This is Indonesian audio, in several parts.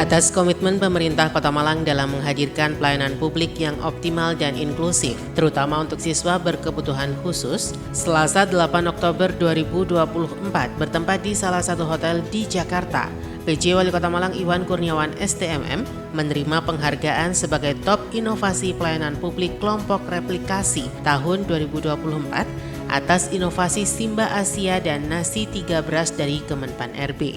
Atas komitmen pemerintah Kota Malang dalam menghadirkan pelayanan publik yang optimal dan inklusif, terutama untuk siswa berkebutuhan khusus, Selasa 8 Oktober 2024 bertempat di salah satu hotel di Jakarta, PJ Wali Kota Malang Iwan Kurniawan STMM menerima penghargaan sebagai Top Inovasi Pelayanan Publik Kelompok Replikasi tahun 2024 atas inovasi Simba Asia dan Nasi 3 Beras dari Kemenpan RB.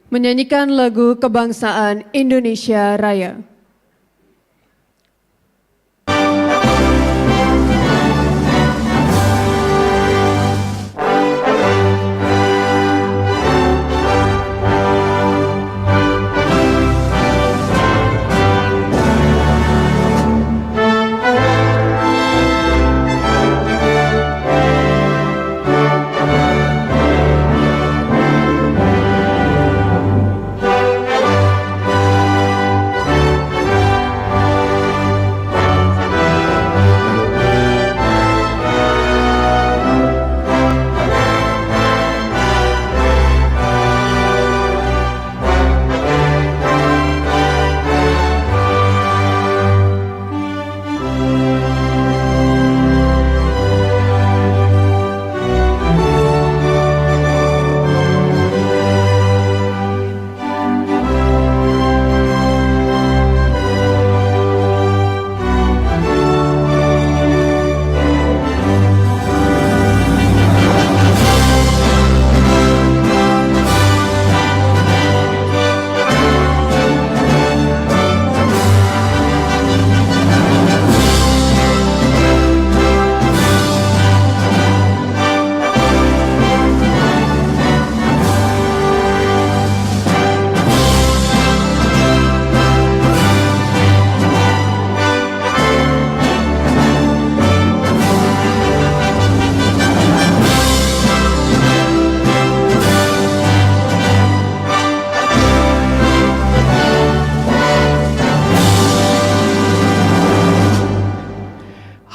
Menyanyikan lagu kebangsaan Indonesia Raya.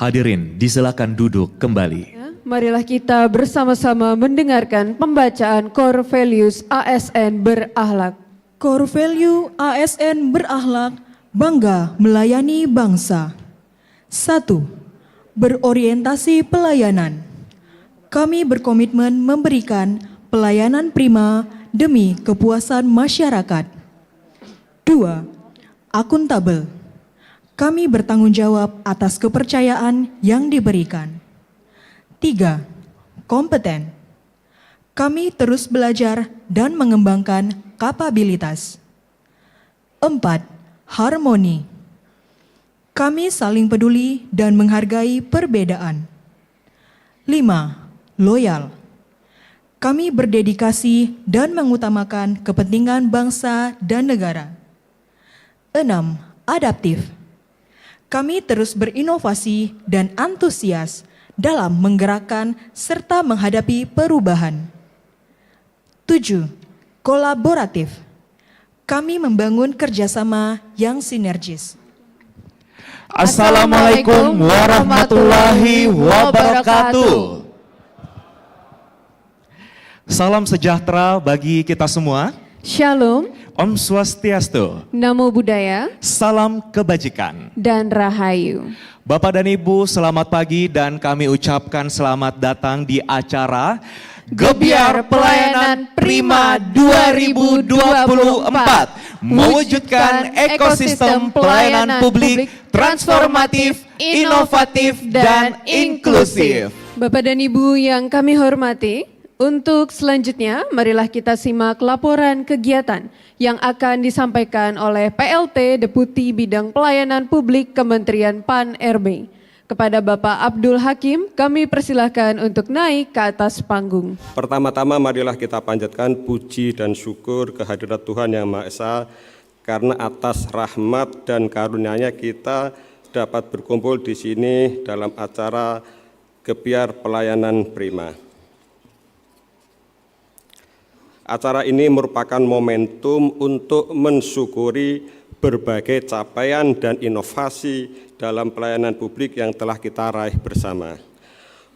Hadirin, disilakan duduk kembali. Marilah kita bersama-sama mendengarkan pembacaan Core Values ASN Berakhlak. Core Value ASN Berakhlak, bangga melayani bangsa. 1. Berorientasi pelayanan. Kami berkomitmen memberikan pelayanan prima demi kepuasan masyarakat. 2. Akuntabel. Kami bertanggung jawab atas kepercayaan yang diberikan. 3. Kompeten. Kami terus belajar dan mengembangkan kapabilitas. 4. Harmoni. Kami saling peduli dan menghargai perbedaan. 5. Loyal. Kami berdedikasi dan mengutamakan kepentingan bangsa dan negara. 6. Adaptif. Kami terus berinovasi dan antusias dalam menggerakkan serta menghadapi perubahan. 7. Kolaboratif. Kami membangun kerjasama yang sinergis. Assalamualaikum warahmatullahi wabarakatuh. Salam sejahtera bagi kita semua. Shalom, Om Swastiastu, Namo Buddhaya, salam kebajikan. dan Rahayu. Bapak dan Ibu, selamat pagi dan kami ucapkan selamat datang di acara Gebiar Pelayanan Prima 2024, mewujudkan ekosistem pelayanan publik transformatif, inovatif, dan inklusif. Bapak dan Ibu yang kami hormati, untuk selanjutnya marilah kita simak laporan kegiatan yang akan disampaikan oleh PLT Deputi Bidang Pelayanan Publik Kementerian PAN RB. Kepada Bapak Abdul Hakim, kami persilahkan untuk naik ke atas panggung. Pertama-tama marilah kita panjatkan puji dan syukur kehadirat Tuhan Yang Maha Esa, karena atas rahmat dan karunia-Nya kita dapat berkumpul di sini dalam acara Gebiar Pelayanan Prima. Acara ini merupakan momentum untuk mensyukuri berbagai capaian dan inovasi dalam pelayanan publik yang telah kita raih bersama.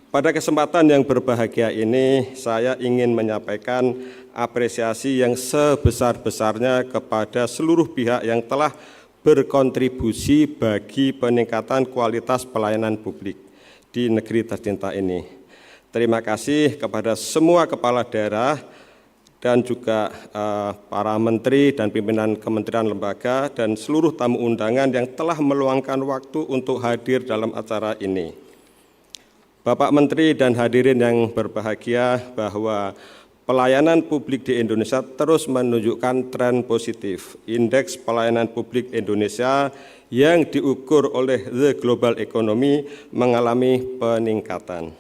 Pada kesempatan yang berbahagia ini, saya ingin menyampaikan apresiasi yang sebesar-besarnya kepada seluruh pihak yang telah berkontribusi bagi peningkatan kualitas pelayanan publik di negeri tercinta ini. Terima kasih kepada semua kepala daerah dan juga para menteri dan pimpinan kementerian lembaga dan seluruh tamu undangan yang telah meluangkan waktu untuk hadir dalam acara ini. Bapak Menteri dan hadirin yang berbahagia, bahwa pelayanan publik di Indonesia terus menunjukkan tren positif. Indeks pelayanan publik Indonesia yang diukur oleh The Global Economy mengalami peningkatan.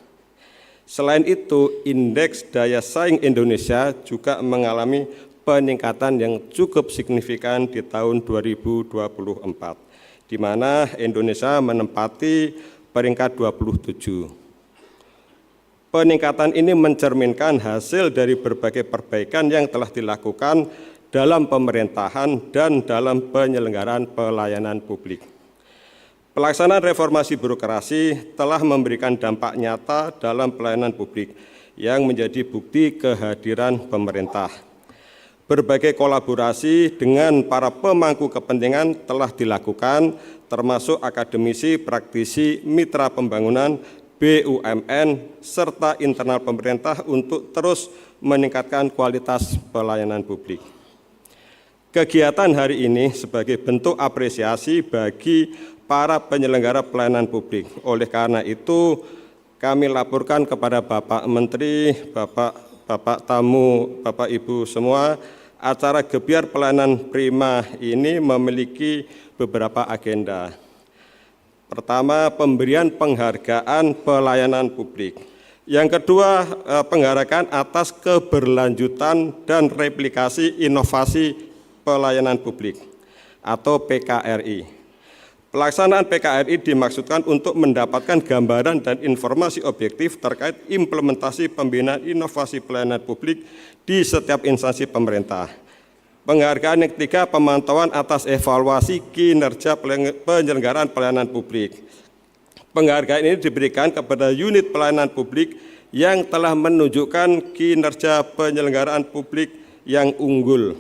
Selain itu, indeks daya saing Indonesia juga mengalami peningkatan yang cukup signifikan di tahun 2024, di mana Indonesia menempati peringkat 27. Peningkatan ini mencerminkan hasil dari berbagai perbaikan yang telah dilakukan dalam pemerintahan dan dalam penyelenggaraan pelayanan publik. Pelaksanaan reformasi birokrasi telah memberikan dampak nyata dalam pelayanan publik yang menjadi bukti kehadiran pemerintah. Berbagai kolaborasi dengan para pemangku kepentingan telah dilakukan, termasuk akademisi, praktisi, mitra pembangunan, BUMN, serta internal pemerintah untuk terus meningkatkan kualitas pelayanan publik. Kegiatan hari ini sebagai bentuk apresiasi bagi para penyelenggara pelayanan publik. Oleh karena itu, kami laporkan kepada Bapak Menteri, Bapak tamu, Bapak Ibu semua, acara Gebiar Pelayanan Prima ini memiliki beberapa agenda. Pertama, pemberian penghargaan pelayanan publik. Yang kedua, penghargaan atas keberlanjutan dan replikasi inovasi pelayanan publik atau PKRI. Pelaksanaan PKRI dimaksudkan untuk mendapatkan gambaran dan informasi objektif terkait implementasi pembinaan inovasi pelayanan publik di setiap instansi pemerintah. Penghargaan yang ketiga, pemantauan atas evaluasi kinerja penyelenggaraan pelayanan publik. Penghargaan ini diberikan kepada unit pelayanan publik yang telah menunjukkan kinerja penyelenggaraan publik yang unggul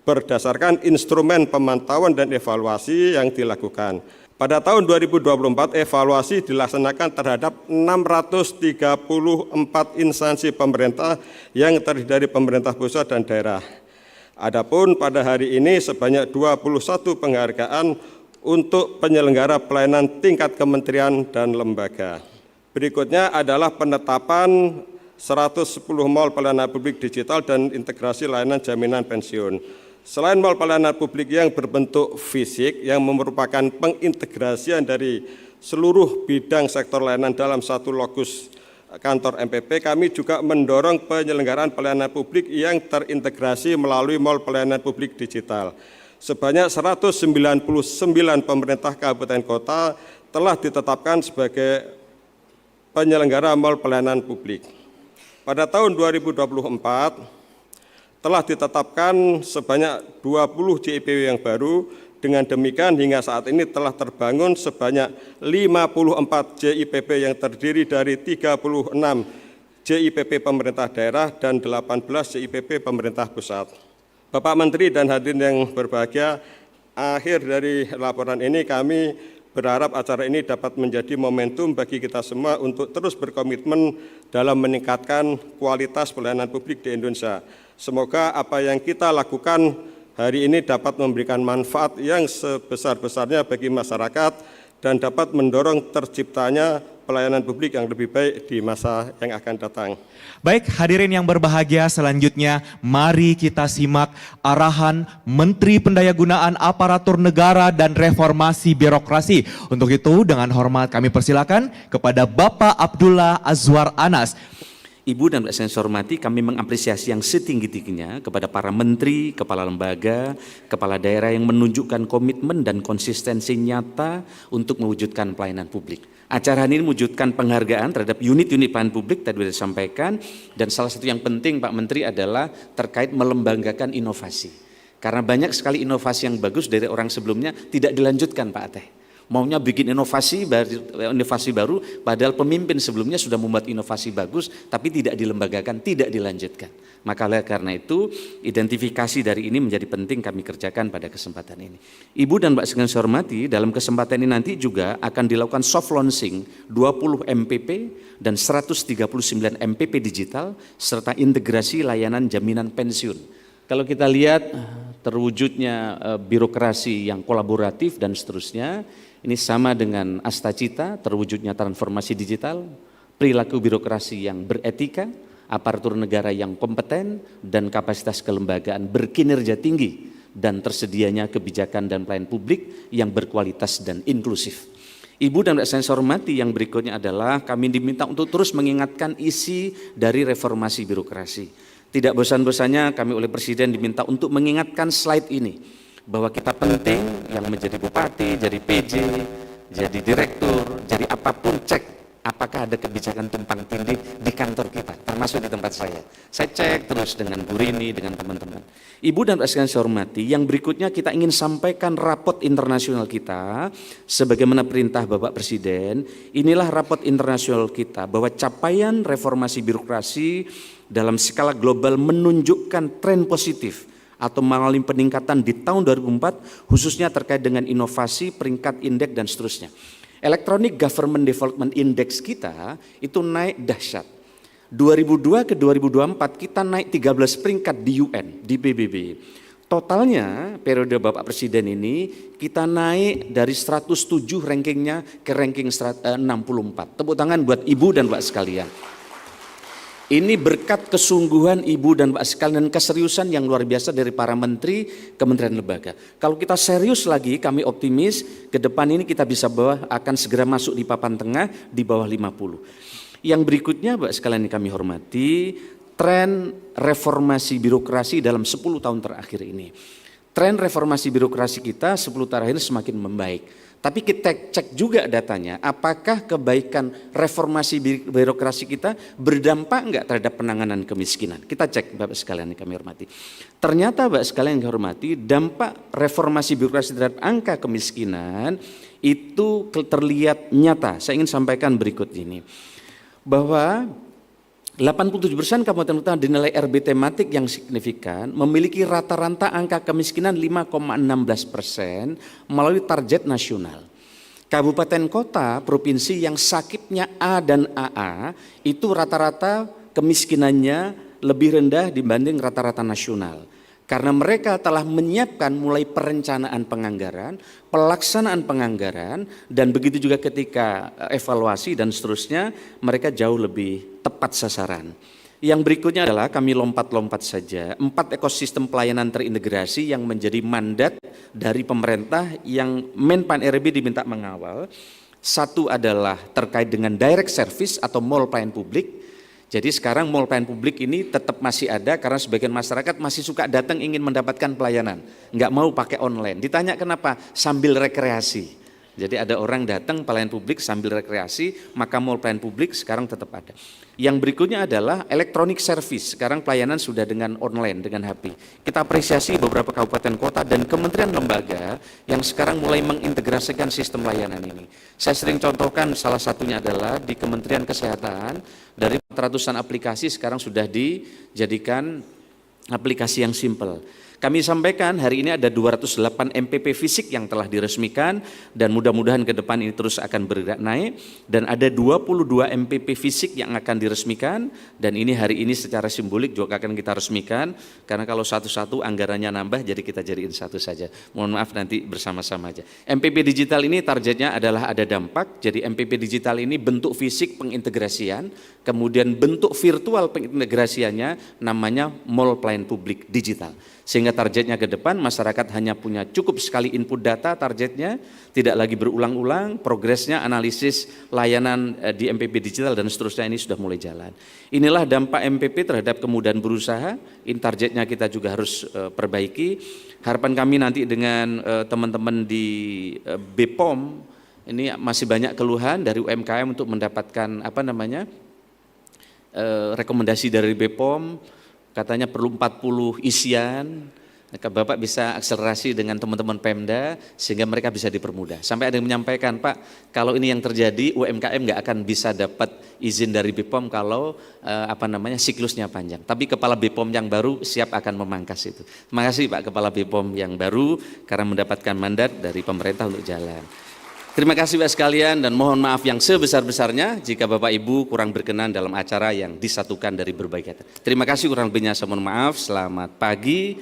berdasarkan instrumen pemantauan dan evaluasi yang dilakukan. Pada tahun 2024, evaluasi dilaksanakan terhadap 634 instansi pemerintah yang terdiri dari pemerintah pusat dan daerah. Adapun pada hari ini sebanyak 21 penghargaan untuk penyelenggara pelayanan tingkat kementerian dan lembaga. Berikutnya adalah penetapan 110 mall pelayanan publik digital dan integrasi layanan jaminan pensiun. Selain mall pelayanan publik yang berbentuk fisik yang merupakan pengintegrasian dari seluruh bidang sektor layanan dalam satu lokus kantor MPP, kami juga mendorong penyelenggaraan pelayanan publik yang terintegrasi melalui mall pelayanan publik digital. Sebanyak 199 pemerintah kabupaten kota telah ditetapkan sebagai penyelenggara mall pelayanan publik. Pada tahun 2024, telah ditetapkan sebanyak 20 JIPW yang baru. Dengan demikian hingga saat ini telah terbangun sebanyak 54 JIPP yang terdiri dari 36 JIPP pemerintah daerah dan 18 JIPP pemerintah pusat. Bapak Menteri dan hadirin yang berbahagia, akhir dari laporan ini kami berharap acara ini dapat menjadi momentum bagi kita semua untuk terus berkomitmen dalam meningkatkan kualitas pelayanan publik di Indonesia. Semoga apa yang kita lakukan hari ini dapat memberikan manfaat yang sebesar-besarnya bagi masyarakat dan dapat mendorong terciptanya pelayanan publik yang lebih baik di masa yang akan datang. Baik, hadirin yang berbahagia, selanjutnya mari kita simak arahan Menteri Pendayagunaan Aparatur Negara dan Reformasi Birokrasi. Untuk itu dengan hormat kami persilakan kepada Bapak Abdullah Azwar Anas. Ibu dan Bapak sekalian saya hormati, kami mengapresiasi yang setinggi-tingginya kepada para menteri, kepala lembaga, kepala daerah yang menunjukkan komitmen dan konsistensi nyata untuk mewujudkan pelayanan publik. Acara ini mewujudkan penghargaan terhadap unit-unit pelayanan publik tadi sudah disampaikan, dan salah satu yang penting Pak Menteri adalah terkait melembanggakan inovasi. Karena banyak sekali inovasi yang bagus dari orang sebelumnya tidak dilanjutkan Pak Ateh. Maunya bikin inovasi baru, padahal pemimpin sebelumnya sudah membuat inovasi bagus, tapi tidak dilembagakan, tidak dilanjutkan. Maka karena itu, identifikasi dari ini menjadi penting kami kerjakan pada kesempatan ini. Ibu dan Mbak sekalian saya hormati, dalam kesempatan ini nanti juga akan dilakukan soft launching 20 MPP dan 139 MPP digital, serta integrasi layanan jaminan pensiun. Kalau kita lihat terwujudnya birokrasi yang kolaboratif dan seterusnya, ini sama dengan Astacita, terwujudnya transformasi digital, perilaku birokrasi yang beretika, aparatur negara yang kompeten, dan kapasitas kelembagaan berkinerja tinggi, dan tersedianya kebijakan dan pelayanan publik yang berkualitas dan inklusif. Ibu dan Bapak sekalian saya hormati, yang berikutnya adalah kami diminta untuk terus mengingatkan isi dari reformasi birokrasi. Tidak bosan-bosannya kami oleh Presiden diminta untuk mengingatkan slide ini, bahwa kita penting yang menjadi bupati, jadi PJ, jadi direktur, jadi apapun, cek apakah ada kebijakan tumpang tindih di kantor kita, termasuk di tempat saya. Saya cek terus dengan Bu Rini, dengan teman-teman. Ibu dan Bapak sekalian saya hormati, yang berikutnya kita ingin sampaikan raport internasional kita, sebagaimana perintah Bapak Presiden. Inilah raport internasional kita, bahwa capaian reformasi birokrasi dalam skala global menunjukkan tren positif atau mengalami peningkatan di tahun 2004, khususnya terkait dengan inovasi, peringkat indeks dan seterusnya. Electronic Government Development Index kita itu naik dahsyat. 2002 ke 2024 kita naik 13 peringkat di UN, di PBB. Totalnya periode Bapak Presiden ini kita naik dari 107 rankingnya ke ranking 64. Tepuk tangan buat Ibu dan Bapak sekalian. Ini berkat kesungguhan Ibu dan Pak sekalian dan keseriusan yang luar biasa dari para menteri, kementerian lembaga. Kalau kita serius lagi, kami optimis ke depan ini kita bisa akan segera masuk di papan tengah di bawah 50. Yang berikutnya Pak sekalian yang kami hormati, tren reformasi birokrasi dalam 10 tahun terakhir ini. Tren reformasi birokrasi kita 10 terakhir semakin membaik. Tapi kita cek juga datanya, apakah kebaikan reformasi birokrasi kita berdampak enggak terhadap penanganan kemiskinan? Kita cek Bapak sekalian yang kami hormati. Ternyata Bapak sekalian yang kami hormati, dampak reformasi birokrasi terhadap angka kemiskinan itu terlihat nyata. Saya ingin sampaikan berikut ini, bahwa 87% kabupaten kota dinilai RB tematik yang signifikan, memiliki rata-rata angka kemiskinan 5,16% melalui target nasional. Kabupaten kota provinsi yang sakitnya A dan AA itu rata-rata kemiskinannya lebih rendah dibanding rata-rata nasional. Karena mereka telah menyiapkan mulai perencanaan penganggaran, pelaksanaan penganggaran, dan begitu juga ketika evaluasi dan seterusnya, mereka jauh lebih tepat sasaran. Yang berikutnya adalah kami lompat-lompat saja, 4 ekosistem pelayanan terintegrasi yang menjadi mandat dari pemerintah yang Menpan RB diminta mengawal. Satu adalah terkait dengan direct service atau mall pelayanan publik. Jadi sekarang mall pelayanan publik ini tetap masih ada karena sebagian masyarakat masih suka datang ingin mendapatkan pelayanan. Nggak mau pakai online. Ditanya kenapa? Sambil rekreasi. Jadi ada orang datang pelayanan publik sambil rekreasi, maka mall pelayanan publik sekarang tetap ada. Yang berikutnya adalah electronic service. Sekarang pelayanan sudah dengan online, dengan HP. Kita apresiasi beberapa kabupaten kota dan kementerian lembaga yang sekarang mulai mengintegrasikan sistem layanan ini. Saya sering contohkan salah satunya adalah di Kementerian Kesehatan, dari 400-an aplikasi sekarang sudah dijadikan aplikasi yang simple. Kami sampaikan hari ini ada 208 MPP fisik yang telah diresmikan dan mudah-mudahan ke depan ini terus akan bergerak naik, dan ada 22 MPP fisik yang akan diresmikan, dan ini hari ini secara simbolik juga akan kita resmikan karena kalau satu-satu anggarannya nambah jadi kita jadiin satu saja. Mohon maaf nanti bersama-sama aja. MPP digital ini targetnya adalah ada dampak, jadi MPP digital ini bentuk fisik pengintegrasian, kemudian bentuk virtual pengintegrasiannya namanya mall pelayanan publik digital. Sehingga targetnya ke depan masyarakat hanya punya cukup sekali input data targetnya, tidak lagi berulang-ulang, progresnya, analisis layanan di MPP digital dan seterusnya ini sudah mulai jalan. Inilah dampak MPP terhadap kemudahan berusaha, ini targetnya kita juga harus perbaiki. Harapan kami nanti dengan teman-teman di BPOM, ini masih banyak keluhan dari UMKM untuk mendapatkan rekomendasi dari BPOM, katanya perlu 40 isian. Bapak bisa akselerasi dengan teman-teman Pemda sehingga mereka bisa dipermudah. Sampai ada yang menyampaikan, Pak, kalau ini yang terjadi UMKM nggak akan bisa dapat izin dari BPOM kalau siklusnya panjang. Tapi Kepala BPOM yang baru siap akan memangkas itu. Terima kasih Pak Kepala BPOM yang baru karena mendapatkan mandat dari pemerintah untuk jalan. Terima kasih Bapak sekalian dan mohon maaf yang sebesar-besarnya jika Bapak Ibu kurang berkenan dalam acara yang disatukan dari berbagai kata. Terima kasih, kurang lebihnya saya mohon maaf. Selamat pagi,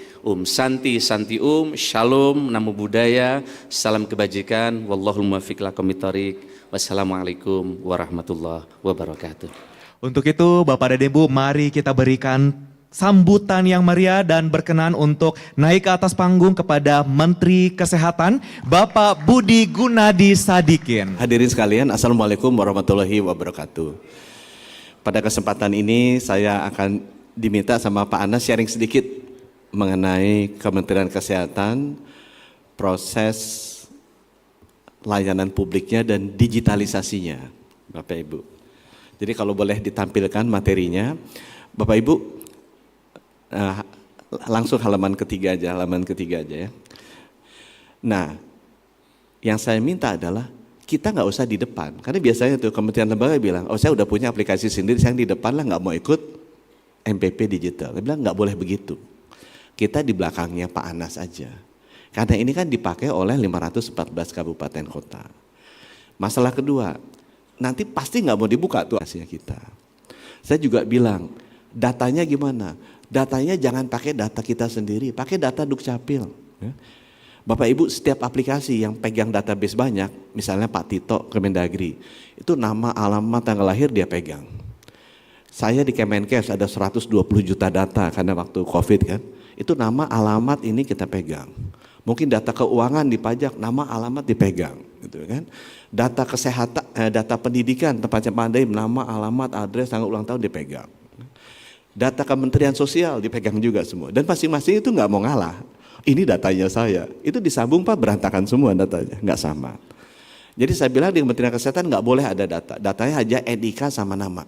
Santi Santi Shalom, Namo Buddhaya, salam kebajikan, wallahul muwaffiq ila aqwamit thoriq. Wassalamualaikum warahmatullahi wabarakatuh. Untuk itu Bapak dan Ibu, mari kita berikan sambutan yang meriah dan berkenan untuk naik ke atas panggung kepada Menteri Kesehatan Bapak Budi Gunadi Sadikin. Hadirin sekalian, Assalamualaikum warahmatullahi wabarakatuh. Pada kesempatan ini saya akan diminta sama Pak Anas sharing sedikit mengenai Kementerian Kesehatan, proses layanan publiknya dan digitalisasinya, Bapak Ibu. Jadi kalau boleh ditampilkan materinya, Bapak Ibu, langsung halaman ketiga aja ya. Nah, yang saya minta adalah kita nggak usah di depan, karena biasanya tuh kementerian lembaga bilang, oh saya udah punya aplikasi sendiri, saya di depan lah nggak mau ikut MPP digital. Dia bilang nggak boleh begitu. Kita di belakangnya Pak Anas aja, karena ini kan dipakai oleh 514 kabupaten kota. Masalah kedua, nanti pasti nggak mau dibuka tuh hasilnya kita. Saya juga bilang, datanya gimana? Datanya jangan pakai data kita sendiri, pakai data Dukcapil. Bapak Ibu, setiap aplikasi yang pegang database banyak, misalnya Pak Tito Kemendagri, itu nama, alamat, tanggal lahir dia pegang. Saya di Kemenkes ada 120 juta data karena waktu COVID kan, itu nama, alamat ini kita pegang. Mungkin data keuangan di pajak, nama, alamat dipegang, gitu kan. Data kesehatan, data pendidikan, tempatnya pandai, nama, alamat, adres, tanggal ulang tahun dipegang. Data Kementerian Sosial dipegang juga semua, dan masing-masing itu nggak mau ngalah. Ini datanya saya, itu disambung Pak, berantakan semua datanya, nggak sama. Jadi saya bilang di Kementerian Kesehatan nggak boleh ada data, datanya aja NIK sama nama.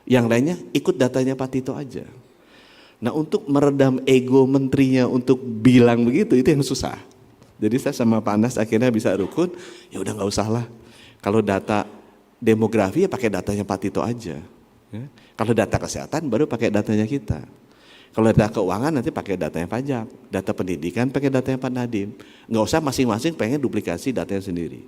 Yang lainnya ikut datanya Pak Tito aja. Nah, untuk meredam ego menterinya untuk bilang begitu, itu yang susah. Jadi saya sama Pak Anas akhirnya bisa rukun, ya udah nggak usah lah. Kalau data demografi ya pakai datanya Pak Tito aja. Ya. Kalau data kesehatan baru pakai datanya kita. Kalau data keuangan nanti pakai datanya pajak, data pendidikan pakai datanya Pak Nadiem. Nggak usah masing-masing pengen duplikasi datanya sendiri.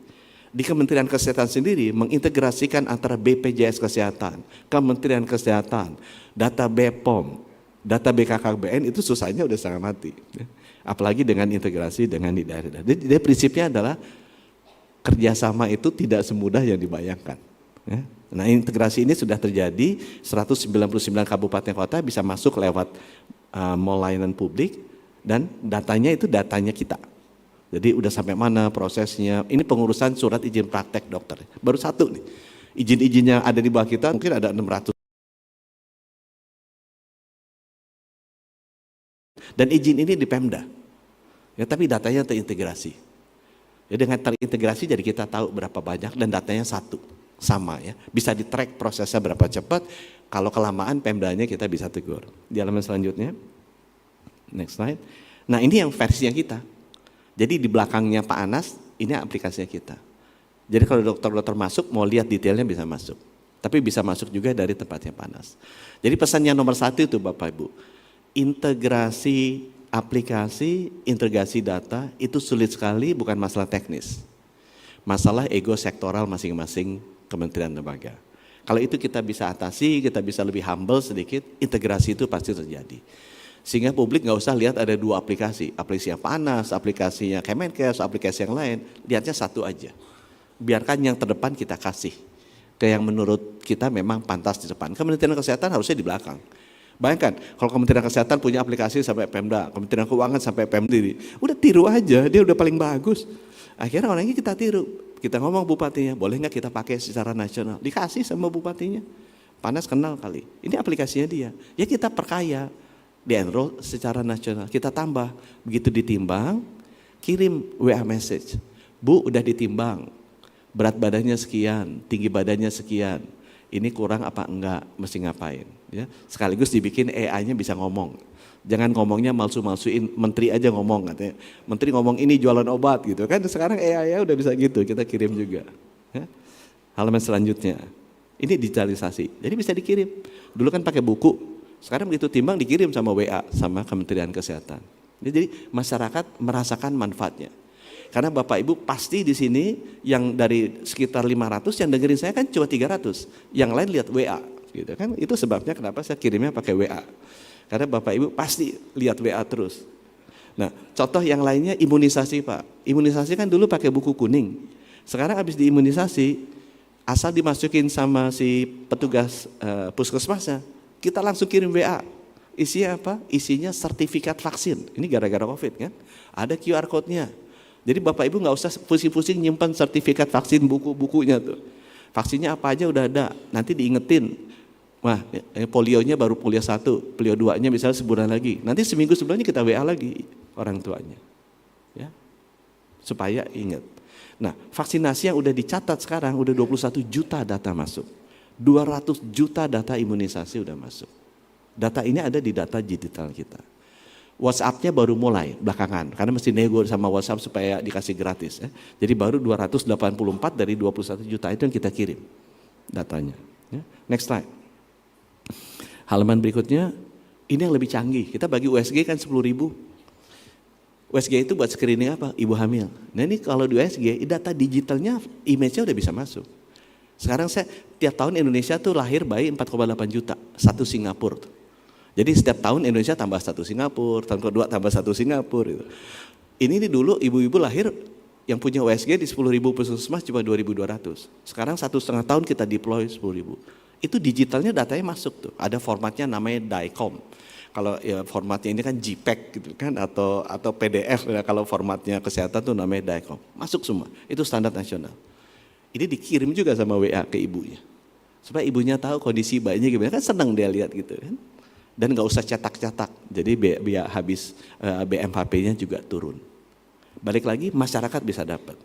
Di Kementerian Kesehatan sendiri mengintegrasikan antara BPJS Kesehatan, Kementerian Kesehatan, data BPOM, data BKKBN itu susahnya udah setengah mati. Apalagi dengan integrasi dengan di daerah. Jadi prinsipnya adalah kerjasama itu tidak semudah yang dibayangkan. Nah, integrasi ini sudah terjadi, 199 kabupaten kota bisa masuk lewat mall layanan publik dan datanya itu datanya kita. Jadi udah sampai mana prosesnya, ini pengurusan surat izin praktek dokter. Baru satu nih, izin-izinnya ada di bawah kita mungkin ada 600. Dan izin ini di Pemda, ya, tapi datanya terintegrasi. Ya, dengan terintegrasi jadi kita tahu berapa banyak dan datanya satu. Sama ya, bisa di track prosesnya berapa cepat, kalau kelamaan Pemdanya kita bisa tegur. Di halaman selanjutnya, next slide. Nah, ini yang versinya kita. Jadi di belakangnya Pak Anas, ini aplikasinya kita. Jadi kalau dokter-dokter masuk, mau lihat detailnya bisa masuk. Tapi bisa masuk juga dari tempatnya Pak Anas. Jadi pesan yang nomor 1 itu Bapak Ibu, integrasi aplikasi, integrasi data itu sulit sekali, bukan masalah teknis. Masalah ego sektoral masing-masing kementerian lembaga. Kalau itu kita bisa atasi, kita bisa lebih humble sedikit, integrasi itu pasti terjadi. Sehingga publik nggak usah lihat ada 2 aplikasi, aplikasi yang panas, aplikasinya Kemenkes, aplikasi yang lain, lihatnya satu aja. Biarkan yang terdepan kita kasih, ke yang menurut kita memang pantas di depan. Kementerian Kesehatan harusnya di belakang. Bayangkan kalau Kementerian Kesehatan punya aplikasi sampai Pemda, Kementerian Keuangan sampai Pemdiri, udah tiru aja, dia udah paling bagus. Akhirnya orangnya kita tiru, kita ngomong bupatinya, boleh nggak kita pakai secara nasional? Dikasih sama bupatinya, Panas kenal kali, ini aplikasinya dia, ya kita perkaya, di-enroll secara nasional, kita tambah, begitu ditimbang, kirim WA message, Bu udah ditimbang, berat badannya sekian, tinggi badannya sekian, ini kurang apa enggak, mesti ngapain. Ya, sekaligus dibikin AI-nya bisa ngomong. Jangan ngomongnya malsu-malsuin, menteri aja ngomong katanya. Menteri ngomong ini jualan obat gitu kan, sekarang AI-nya udah bisa gitu, kita kirim juga. Ya. Halaman selanjutnya, ini digitalisasi, jadi bisa dikirim. Dulu kan pakai buku, sekarang begitu timbang dikirim sama WA, sama Kementerian Kesehatan. Jadi masyarakat merasakan manfaatnya. Karena Bapak Ibu pasti di sini yang dari sekitar 500 yang dengerin saya kan cuma 300, yang lain lihat WA. Gitu kan, itu sebabnya kenapa saya kirimnya pakai WA, karena Bapak Ibu pasti lihat WA terus. Nah, contoh yang lainnya imunisasi Pak, imunisasi kan dulu pakai buku kuning, sekarang habis diimunisasi, asal dimasukin sama si petugas puskesmasnya, kita langsung kirim WA, isinya apa? Isinya sertifikat vaksin, ini gara-gara COVID kan, ada QR code-nya, jadi Bapak Ibu nggak usah pusing-pusing nyimpan sertifikat vaksin buku-bukunya tuh, vaksinnya apa aja udah ada, nanti diingetin. Wah, polionya baru polio 1, polio 2-nya misalnya sebulan lagi. Nanti seminggu sebelumnya kita WA lagi orang tuanya. Ya. Supaya ingat. Nah, vaksinasi yang udah dicatat sekarang udah 21 juta data masuk. 200 juta data imunisasi udah masuk. Data ini ada di data digital kita. WhatsApp-nya baru mulai belakangan, karena mesti nego sama WhatsApp supaya dikasih gratis. Jadi baru 284 dari 21 juta itu yang kita kirim datanya. Ya. Next slide. Halaman berikutnya, ini yang lebih canggih. Kita bagi USG kan 10.000. USG itu buat screening apa? Ibu hamil. Nah ini kalau di USG, data digitalnya, image-nya udah bisa masuk. Sekarang saya, tiap tahun Indonesia tuh lahir bayi 4,8 juta, satu Singapura. Jadi setiap tahun Indonesia tambah satu Singapura, tahun kedua tambah satu Singapura. Gitu. Ini dulu ibu-ibu lahir yang punya USG di 10.000 puskesmas cuma 2.200. Sekarang 1,5 tahun kita deploy 10.000. Itu digitalnya datanya masuk tuh, ada formatnya namanya DICOM. Kalau ya formatnya ini kan JPEG gitu kan, atau PDF, ya, kalau formatnya kesehatan tuh namanya DICOM. Masuk semua, itu standar nasional. Ini dikirim juga sama WA ke ibunya, supaya ibunya tahu kondisi bayinya gimana, kan senang dia lihat gitu kan. Dan gak usah cetak-cetak, jadi biar habis BMHP-nya juga turun. Balik lagi, masyarakat bisa dapat.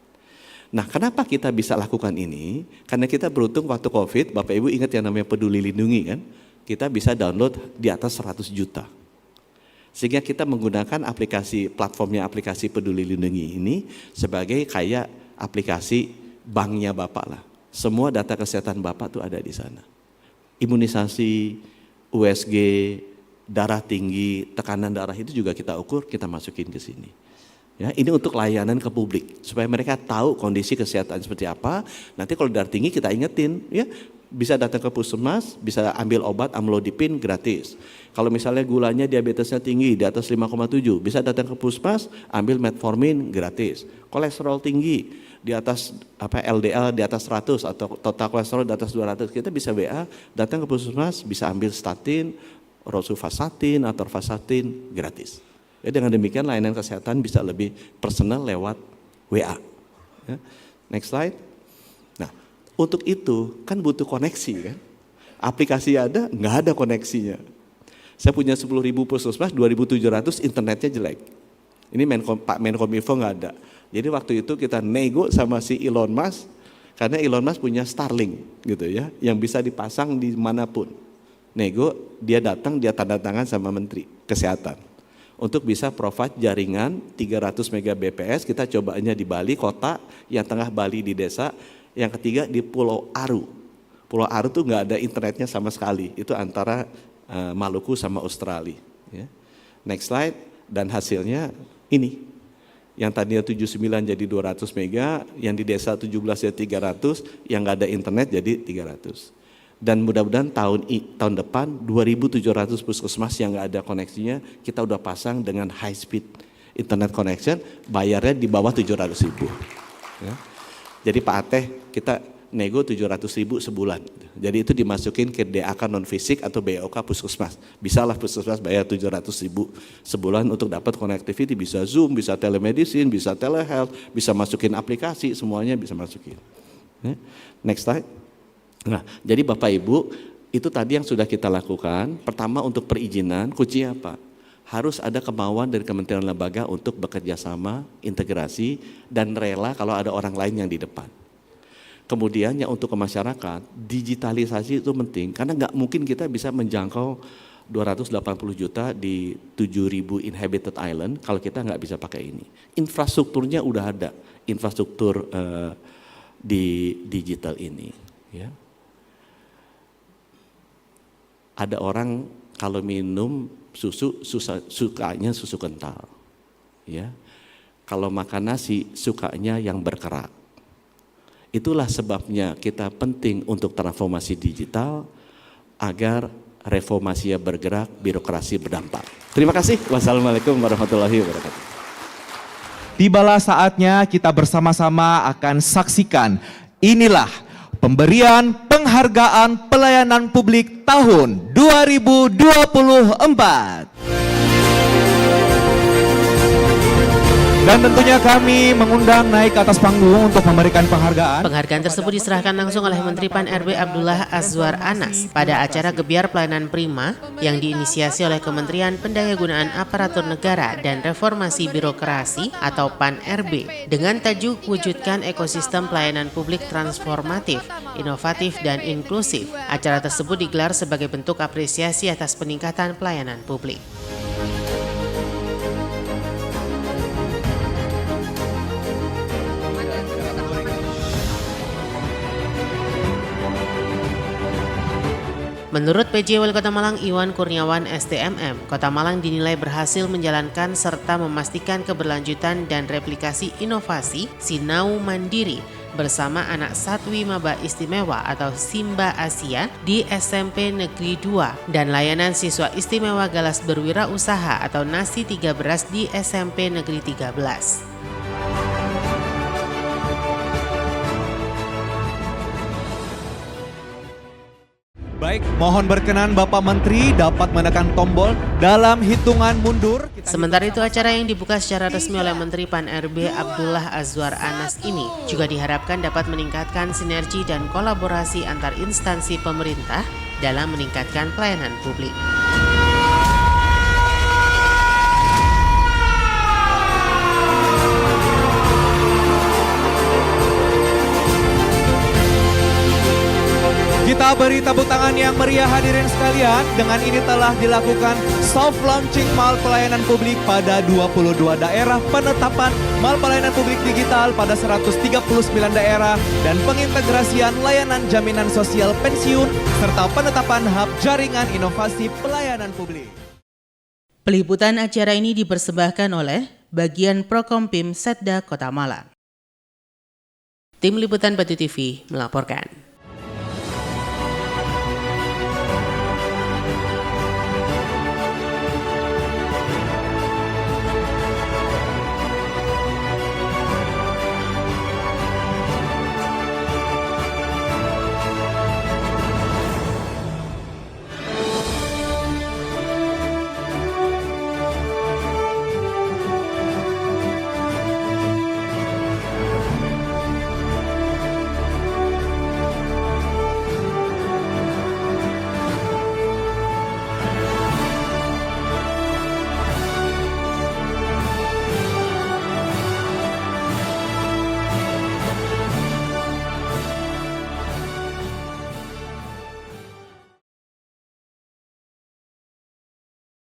Nah, kenapa kita bisa lakukan ini? Karena kita beruntung waktu COVID, Bapak Ibu ingat yang namanya Peduli Lindungi kan? Kita bisa download di atas 100 juta. Sehingga kita menggunakan platformnya aplikasi Peduli Lindungi ini sebagai kayak aplikasi banknya Bapak lah. Semua data kesehatan Bapak tuh ada di sana. Imunisasi, USG, darah tinggi, tekanan darah itu juga kita ukur, kita masukin ke sini. Ya, ini untuk layanan ke publik supaya mereka tahu kondisi kesehatan seperti apa. Nanti kalau darah tinggi kita ingetin, ya bisa datang ke puskesmas, bisa ambil obat amlodipin gratis. Kalau misalnya gulanya diabetesnya tinggi di atas 5,7, bisa datang ke puskesmas, ambil metformin gratis. Kolesterol tinggi di atas LDL di atas 100 atau total kolesterol di atas 200, kita bisa WA, datang ke puskesmas, bisa ambil statin, rosuvastatin atau vastatin gratis. Ya, dengan demikian layanan kesehatan bisa lebih personal lewat WA. Ya. Next slide. Nah, untuk itu kan butuh koneksi kan. Aplikasi ada, nggak ada koneksinya. Saya punya 10.000 puskesmas, 2.700 internetnya jelek. Ini Pak Menkominfo nggak ada. Jadi waktu itu kita nego sama si Elon Musk, karena Elon Musk punya Starlink gitu ya, yang bisa dipasang di manapun. Nego, dia datang, dia tanda tangan sama Menteri Kesehatan. Untuk bisa provide jaringan 300 Mbps, kita cobanya di Bali, kota, yang tengah Bali di desa, yang ketiga di Pulau Aru. Pulau Aru tuh nggak ada internetnya sama sekali, itu antara Maluku sama Australia. Ya. Next slide, dan hasilnya ini, yang tadinya 79 jadi 200 mega, yang di desa 17 jadi 300, yang nggak ada internet jadi 300. Dan mudah-mudahan tahun depan 2.700 puskesmas yang nggak ada koneksinya kita udah pasang dengan high speed internet connection, bayarnya di bawah 700.000. Ya. Jadi Pak Ateh, kita nego 700.000 sebulan. Jadi itu dimasukin ke DAK non fisik atau BOK puskesmas. Bisalah puskesmas bayar 700.000 sebulan untuk dapat connectivity, bisa Zoom, bisa telemedicine, bisa telehealth, bisa masukin aplikasi, semuanya bisa masukin. Next slide. Nah, jadi Bapak Ibu, itu tadi yang sudah kita lakukan. Pertama untuk perizinan, kuncinya apa? Harus ada kemauan dari kementerian lembaga untuk bekerja sama, integrasi, dan rela kalau ada orang lain yang di depan. Kemudian yang untuk ke masyarakat, digitalisasi itu penting, karena nggak mungkin kita bisa menjangkau 280 juta di 7.000 inhabited island kalau kita nggak bisa pakai ini. Infrastrukturnya udah ada, infrastruktur di digital ini. Ya. Ada orang kalau minum susu sukanya susu kental, ya. Kalau makan nasi sukanya yang berkerak. Itulah sebabnya kita penting untuk transformasi digital agar reformasinya bergerak, birokrasi berdampak. Terima kasih. Wassalamualaikum warahmatullahi wabarakatuh. Tibalah saatnya kita bersama-sama akan saksikan inilah pemberian penghargaan pelayanan publik tahun 2024. Dan tentunya kami mengundang naik ke atas panggung untuk memberikan penghargaan. Penghargaan tersebut diserahkan langsung oleh Menteri Pan-RB Abdullah Azwar Anas pada acara Gebiar Pelayanan Prima yang diinisiasi oleh Kementerian Pendayagunaan Aparatur Negara dan Reformasi Birokrasi atau Pan-RB dengan tajuk wujudkan ekosistem pelayanan publik transformatif, inovatif, dan inklusif. Acara tersebut digelar sebagai bentuk apresiasi atas peningkatan pelayanan publik. Menurut PJ Wali Kota Malang Iwan Kurniawan STMM, Kota Malang dinilai berhasil menjalankan serta memastikan keberlanjutan dan replikasi inovasi Sinau Mandiri bersama anak Satwi Maba Istimewa atau Simba Asia di SMP Negeri 2 dan layanan siswa istimewa Galas Berwirausaha atau Nasi 3 Beras di SMP Negeri 13. Baik, mohon berkenan Bapak Menteri dapat menekan tombol dalam hitungan mundur. Sementara itu acara yang dibuka secara resmi oleh Menteri Pan-RB Abdullah Azwar Anas ini juga diharapkan dapat meningkatkan sinergi dan kolaborasi antar instansi pemerintah dalam meningkatkan pelayanan publik. Kita beri tepuk tangan yang meriah hadirin sekalian. Dengan ini telah dilakukan soft launching mal pelayanan publik pada 22 daerah, penetapan mal pelayanan publik digital pada 139 daerah, dan pengintegrasian layanan jaminan sosial pensiun, serta penetapan hub jaringan inovasi pelayanan publik. Peliputan acara ini dipersembahkan oleh Bagian Prokompim Setda Kota Malang. Tim Liputan Batu TV melaporkan.